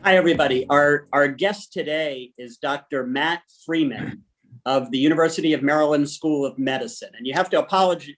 Hi, everybody. Our guest today is Dr. Matt Frieman of the University of Maryland School of Medicine. And you have to apologize.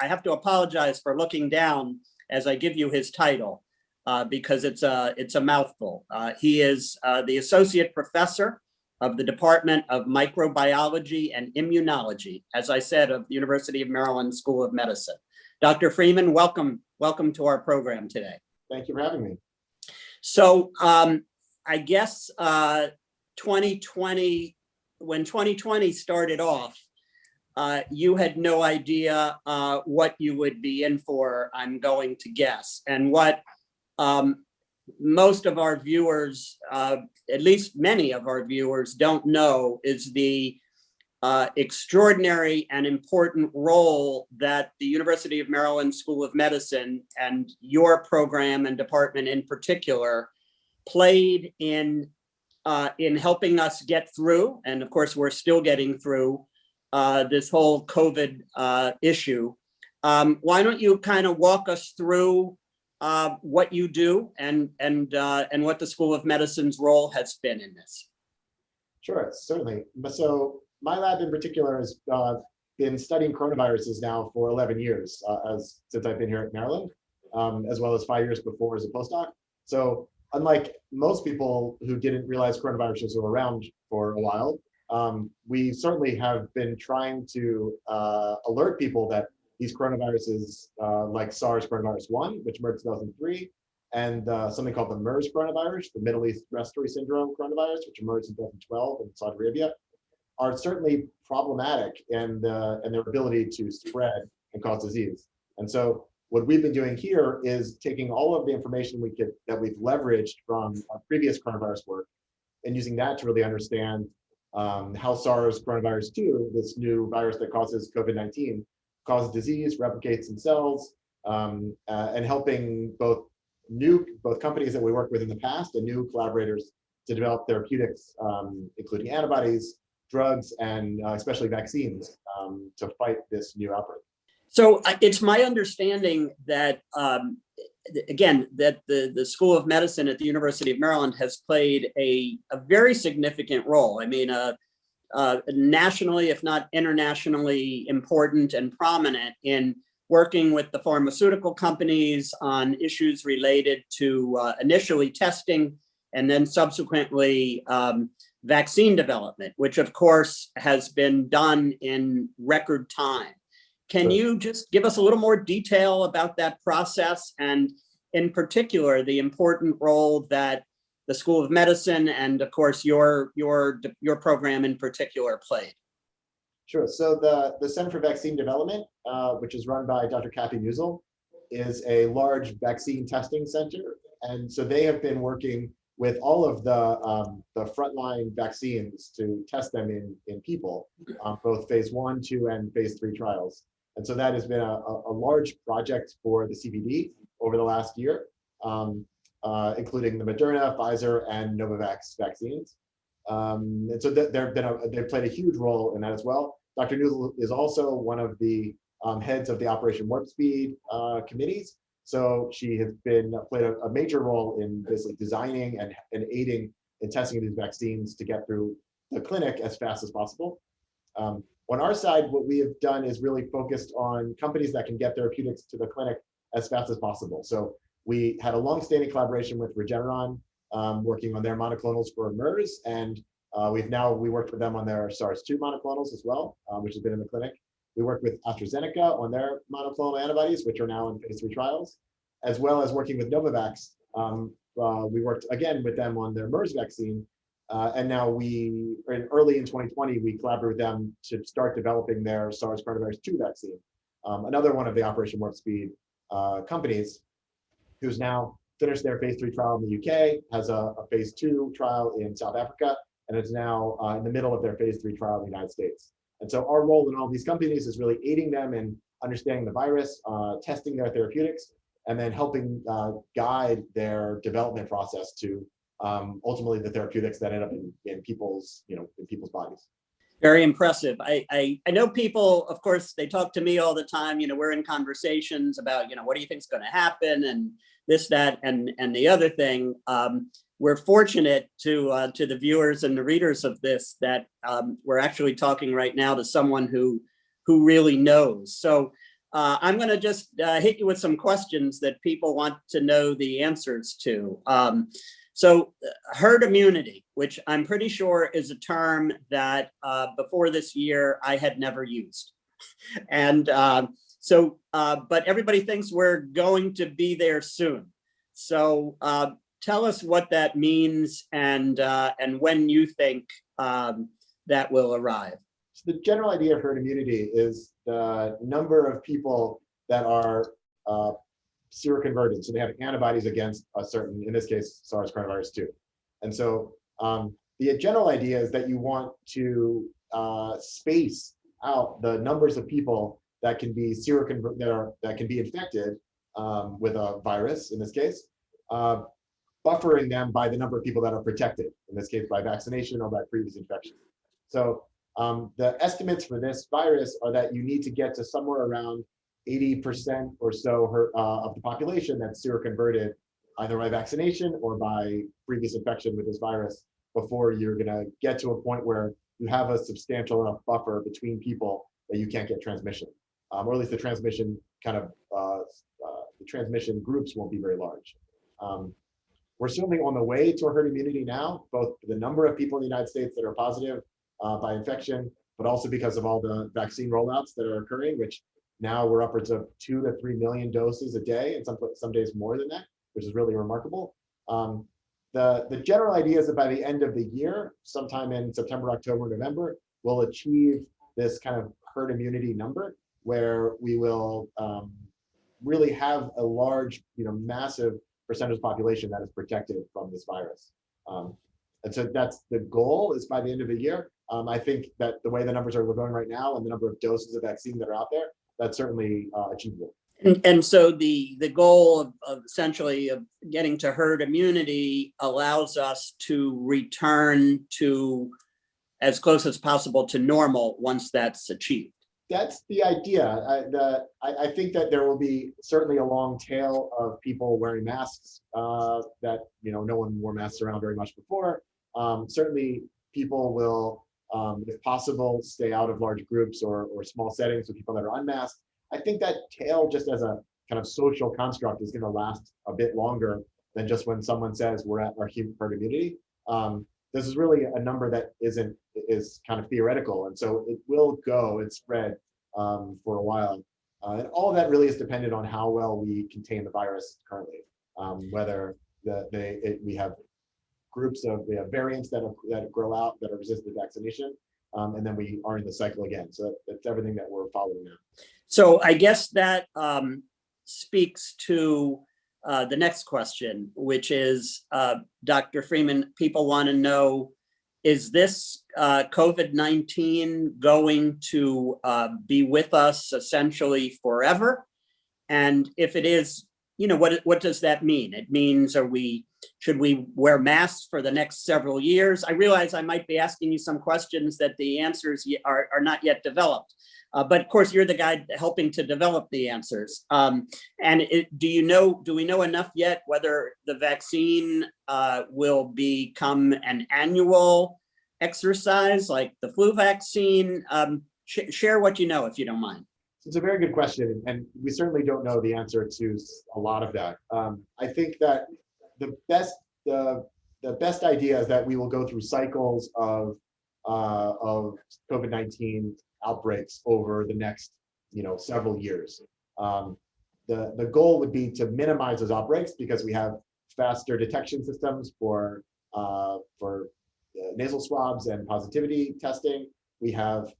I have to apologize for looking down as I give you his title because it's a mouthful. He is the Associate Professor of the Department of Microbiology and Immunology, as I said, of the University of Maryland School of Medicine. Dr. Frieman, welcome to our program today. Thank you for having me. So I guess 2020, when 2020 started off, you had no idea what you would be in for, I'm going to guess. And what most of our viewers, at least many of our viewers, don't know is the extraordinary and important role that the University of Maryland School of Medicine and your program and department in particular played in helping us get through, and of course we're still getting through this whole COVID issue. Why don't you kind of walk us through what you do and what the School of Medicine's role has been in this? Sure, certainly. So my lab in particular has been studying coronaviruses now for 11 years since I've been here at Maryland, as well as 5 years before as a postdoc. So unlike most people who didn't realize coronaviruses were around for a while, we certainly have been trying to alert people that these coronaviruses, like SARS coronavirus 1, which emerged in 2003, and something called the MERS coronavirus, the Middle East Respiratory Syndrome coronavirus, which emerged in 2012 in Saudi Arabia, are certainly problematic in their ability to spread and cause disease. And so what we've been doing here is taking all of the information that we've leveraged from our previous coronavirus work and using that to really understand how SARS coronavirus 2, this new virus that causes COVID-19, causes disease, replicates in cells, and helping both companies that we worked with in the past and new collaborators to develop therapeutics, including antibodies, drugs, and especially vaccines to fight this new outbreak. So it's my understanding that, again, that the School of Medicine at the University of Maryland has played a very significant role. I mean, nationally, if not internationally important and prominent in working with the pharmaceutical companies on issues related to initially testing and then subsequently vaccine development, which of course has been done in record time. Can you just give us a little more detail about that process and in particular the important role that the School of Medicine and of course your program in particular played? Sure. So the Center for Vaccine Development, which is run by Dr. Kathy Musil, is a large vaccine testing center. And so they have been working with all of the frontline vaccines to test them in people, both phase 1, 2, and phase 3 trials. And so that has been a large project for the CBD over the last year, including the Moderna, Pfizer, and Novavax vaccines. And so they've played a huge role in that as well. Dr. Noodle is also one of the heads of the Operation Warp Speed committees. So she has played a major role in basically designing and aiding in testing these vaccines to get through the clinic as fast as possible. On our side, what we have done is really focused on companies that can get therapeutics to the clinic as fast as possible. So we had a long-standing collaboration with Regeneron, working on their monoclonals for MERS, and we worked with them on their SARS-2 monoclonals as well, which has been in the clinic. We worked with AstraZeneca on their monoclonal antibodies, which are now in phase 3 trials, as well as working with Novavax. We worked again with them on their MERS vaccine, and now early in 2020, we collaborated with them to start developing their SARS coronavirus 2 vaccine. Another one of the Operation Warp Speed companies, who's now finished their phase 3 trial in the UK, has a phase 2 trial in South Africa, and is now in the middle of their phase 3 trial in the United States. And so our role in all these companies is really aiding them in understanding the virus, testing their therapeutics, and then helping guide their development process to ultimately the therapeutics that end up in people's bodies. Very impressive. I know people, of course, they talk to me all the time. We're in conversations about, what do you think is going to happen, and this, that, and the other thing. We're fortunate to the viewers and the readers of this that we're actually talking right now to someone who really knows. So I'm going to just hit you with some questions that people want to know the answers to. So herd immunity, which I'm pretty sure is a term that before this year I had never used. And but everybody thinks we're going to be there soon. So tell us what that means and when you think that will arrive. So the general idea of herd immunity is the number of people that are seroconverted. So they have antibodies against a certain, in this case, SARS coronavirus 2. And so the general idea is that you want to space out the numbers of people that can be that can be infected with a virus, in this case, buffering them by the number of people that are protected, in this case by vaccination or by previous infection. So the estimates for this virus are that you need to get to somewhere around 80% or so of the population that's seroconverted either by vaccination or by previous infection with this virus before you're going to get to a point where you have a substantial enough buffer between people that you can't get transmission, or at least the transmission the transmission groups won't be very large. We're certainly on the way to herd immunity now, both the number of people in the United States that are positive by infection, but also because of all the vaccine rollouts that are occurring, which now we're upwards of 2 to 3 million doses a day, and some days more than that, which is really remarkable. The general idea is that by the end of the year, sometime in September, October, November, we'll achieve this kind of herd immunity number where we will really have a large, massive percentage of the population that is protected from this virus. And so that's the goal, is by the end of the year. I think that the way the numbers are going right now and the number of doses of vaccine that are out there, that's certainly achievable. And so the goal of essentially of getting to herd immunity allows us to return to as close as possible to normal once that's achieved. That's the idea. I think that there will be certainly a long tail of people wearing masks that no one wore masks around very much before. Certainly people will, if possible, stay out of large groups or small settings with people that are unmasked. I think that tail, just as a kind of social construct, is going to last a bit longer than just when someone says we're at our herd immunity. This is really a number that is kind of theoretical, and so it will go and spread for a while. And all of that really is dependent on how well we contain the virus currently. Whether we have variants that grow out that are resistant to vaccination, and then we are in the cycle again. So that's everything that we're following now. So I guess that speaks to the next question, which is, Dr. Frieman, people want to know, is this COVID-19 going to be with us essentially forever? And if it is, what does that mean? It means, should we wear masks for the next several years? I realize I might be asking you some questions that the answers are not yet developed. But of course, you're the guy helping to develop the answers. Do we know enough yet whether the vaccine will become an annual exercise like the flu vaccine? Share what you know, if you don't mind. It's a very good question, and we certainly don't know the answer to a lot of that. I think that the best idea is that we will go through cycles of COVID-19 outbreaks over the next several years. The goal would be to minimize those outbreaks because we have faster detection systems for nasal swabs and positivity testing. We have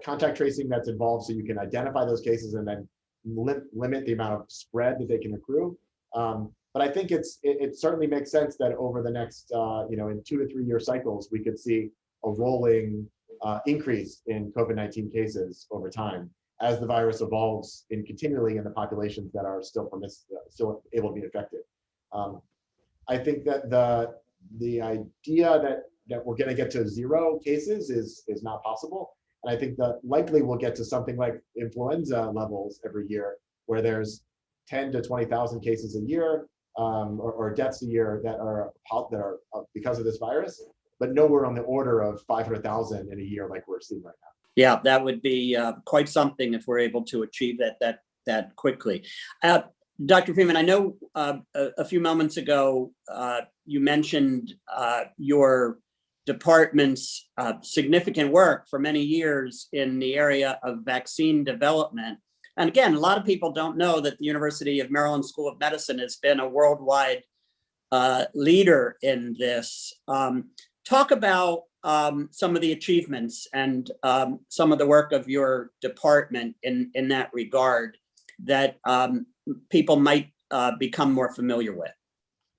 contact tracing that's involved, so you can identify those cases and then limit the amount of spread that they can accrue. But I think it certainly makes sense that over the next in 2 to 3 year cycles, we could see a rolling increase in COVID-19 cases over time as the virus evolves continually in the populations that are still able to be infected. I think that the idea that we're going to get to 0 cases is not possible. And I think that likely we'll get to something like influenza levels every year, where there's 10 to 20,000 cases a year, or deaths a year that are because of this virus, but nowhere on the order of 500,000 in a year like we're seeing right now. Yeah, that would be quite something if we're able to achieve that quickly. Dr. Frieman, I know a few moments ago you mentioned your department's significant work for many years in the area of vaccine development. And again, a lot of people don't know that the University of Maryland School of Medicine has been a worldwide leader in this. Talk about some of the achievements and some of the work of your department in that regard that people might become more familiar with.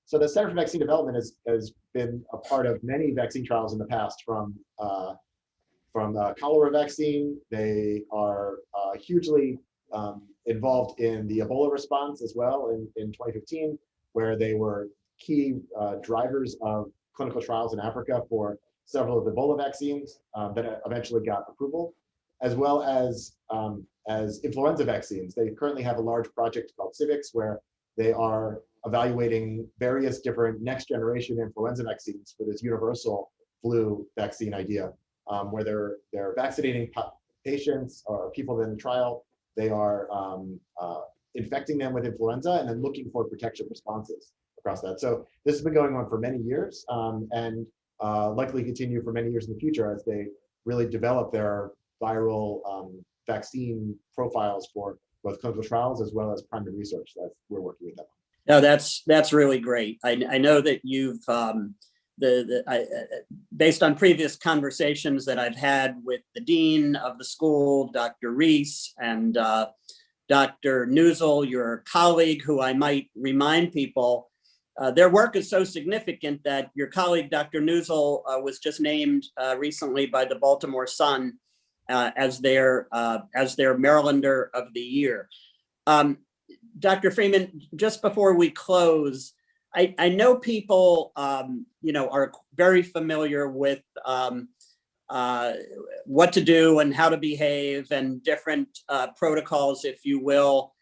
So the Center for Vaccine Development has been a part of many vaccine trials in the past, from cholera vaccine. They are hugely involved in the Ebola response as well in 2015, where they were key drivers of clinical trials in Africa for several of the Ebola vaccines that eventually got approval, as well as influenza vaccines. They currently have a large project called Citybiz, where they are evaluating various different next generation influenza vaccines for this universal flu vaccine idea, where they're vaccinating patients or people in the trial. They are infecting them with influenza and then looking for protection responses across that. So this has been going on for many years, and likely continue for many years in the future as they really develop their viral vaccine profiles for both clinical trials as well as primary research that we're working with them. No, that's really great. I know that you've based on previous conversations that I've had with the dean of the school, Dr. Reese, and Dr. Newsel, your colleague, who I might remind people, their work is so significant that your colleague, Dr. Newsel, was just named recently by the Baltimore Sun as their Marylander of the Year. Dr. Frieman, just before we close, I know people, are very familiar with what to do and how to behave and different protocols, if you will,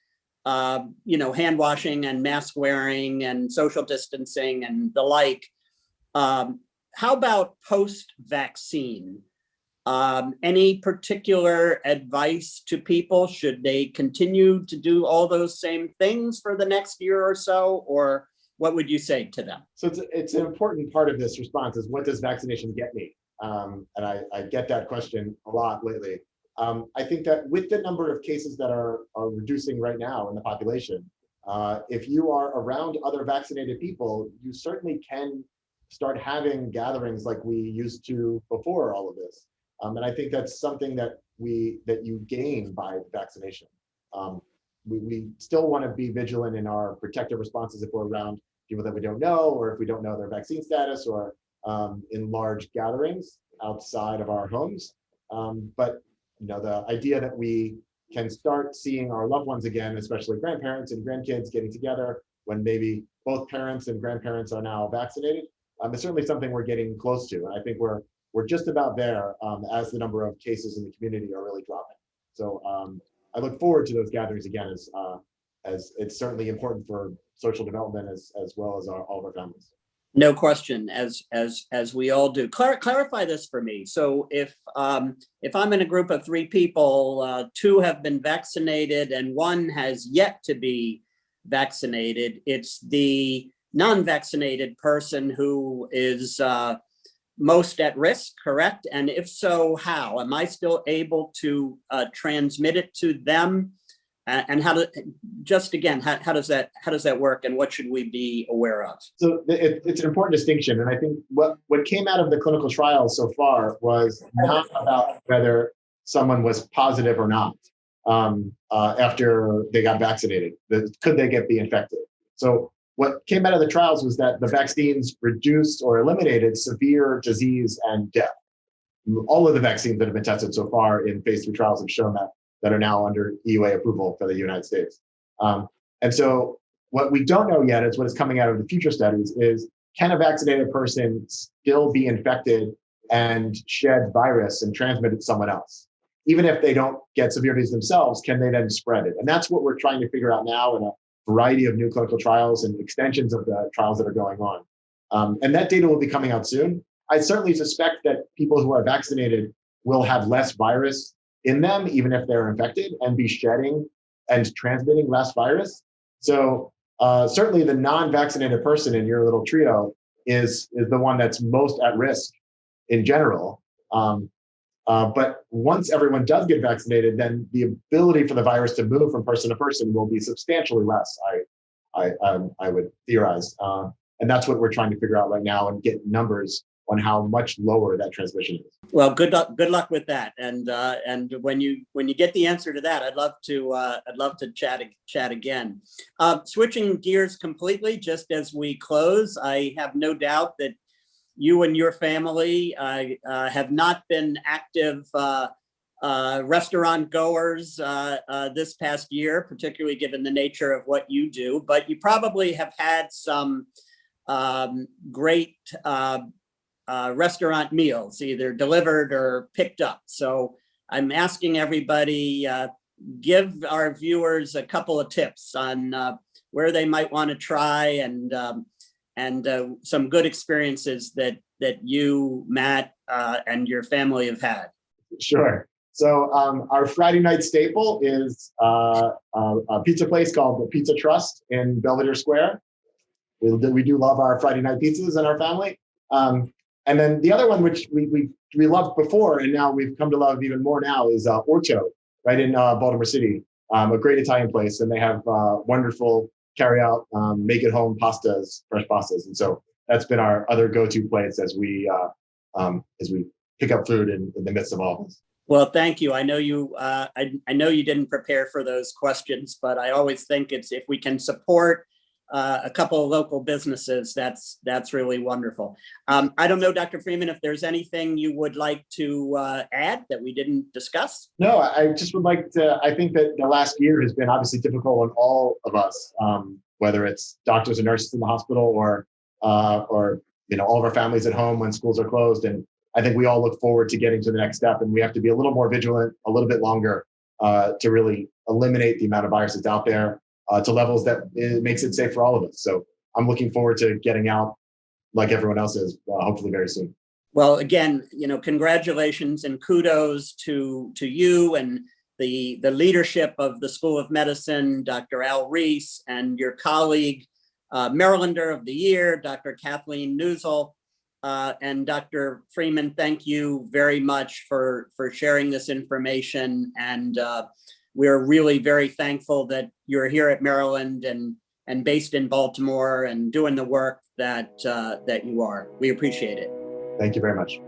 hand washing and mask wearing and social distancing and the like. How about post-vaccine? Any particular advice to people? Should they continue to do all those same things for the next year or so, or what would you say to them? So it's an important part of this response is, what does vaccination get me? And I get that question a lot lately. I think that with the number of cases that are reducing right now in the population, if you are around other vaccinated people, you certainly can start having gatherings like we used to before all of this. And I think that's something that you gain by vaccination. We still want to be vigilant in our protective responses if we're around people that we don't know, or if we don't know their vaccine status, or in large gatherings outside of our homes. But the idea that we can start seeing our loved ones again, especially grandparents and grandkids getting together when maybe both parents and grandparents are now vaccinated, is certainly something we're getting close to. And I think we're just about there as the number of cases in the community are really dropping. So I look forward to those gatherings again, as it's certainly important for social development as well as all of our families. No question, as we all do. Clarify this for me. So if I'm in a group of 3 people, 2 have been vaccinated and 1 has yet to be vaccinated, it's the non-vaccinated person who is most at risk, correct? And if so, how? Am I still able to transmit it to them? And how does that work, and what should we be aware of? So it's an important distinction, and I think what came out of the clinical trials so far was not about whether someone was positive or not after they got vaccinated. Could they be infected? So what came out of the trials was that the vaccines reduced or eliminated severe disease and death. All of the vaccines that have been tested so far in phase 3 trials have shown that are now under EUA approval for the United States. And so what we don't know yet is what is coming out of the future studies is, can a vaccinated person still be infected and shed virus and transmit it to someone else? Even if they don't get severe disease themselves, can they then spread it? And that's what we're trying to figure out now in a variety of new clinical trials and extensions of the trials that are going on. And that data will be coming out soon. I certainly suspect that people who are vaccinated will have less virus in them, even if they're infected, and be shedding and transmitting less virus. So certainly the non-vaccinated person in your little trio is the one that's most at risk in general. But once everyone does get vaccinated, then the ability for the virus to move from person to person will be substantially less, I would theorize. And that's what we're trying to figure out right now and get numbers on how much lower that transmission is. Well, good luck with that. And when you get the answer to that, I'd love to chat again. Switching gears completely, just as we close, I have no doubt that you and your family have not been active restaurant goers this past year, particularly given the nature of what you do, but you probably have had some great restaurant meals, either delivered or picked up. So I'm asking everybody, give our viewers a couple of tips on where they might want to try and some good experiences that you, Matt, and your family have had. Sure. So our Friday night staple is a pizza place called the Pizza Trust in Belvedere Square. We do love our Friday night pizzas in our family. And then the other one, which we loved before, and now we've come to love even more now, is Orto, right in Baltimore City, a great Italian place. And they have wonderful carry-out, make-at-home pastas, fresh pastas. And so that's been our other go-to place as we pick up food in the midst of all this. Well, thank you. I know you. I know you didn't prepare for those questions, but I always think it's if we can support a couple of local businesses, that's really wonderful. I don't know, Dr. Frieman, if there's anything you would like to add that we didn't discuss. No, I just would like to. I think that the last year has been obviously difficult on all of us, whether it's doctors and nurses in the hospital or all of our families at home when schools are closed. And I think we all look forward to getting to the next step, and we have to be a little more vigilant, a little bit longer to really eliminate the amount of virus that's out there to levels that it makes it safe for all of us. So I'm looking forward to getting out like everyone else is, hopefully very soon. Well, again, congratulations and kudos to you and the leadership of the School of Medicine, Dr. Al Reese, and your colleague, Marylander of the Year, Dr. Kathleen Newsel. And Dr. Frieman, thank you very much for sharing this information. And we're really very thankful that you're here at Maryland and based in Baltimore and doing the work that you are. We appreciate it. Thank you very much.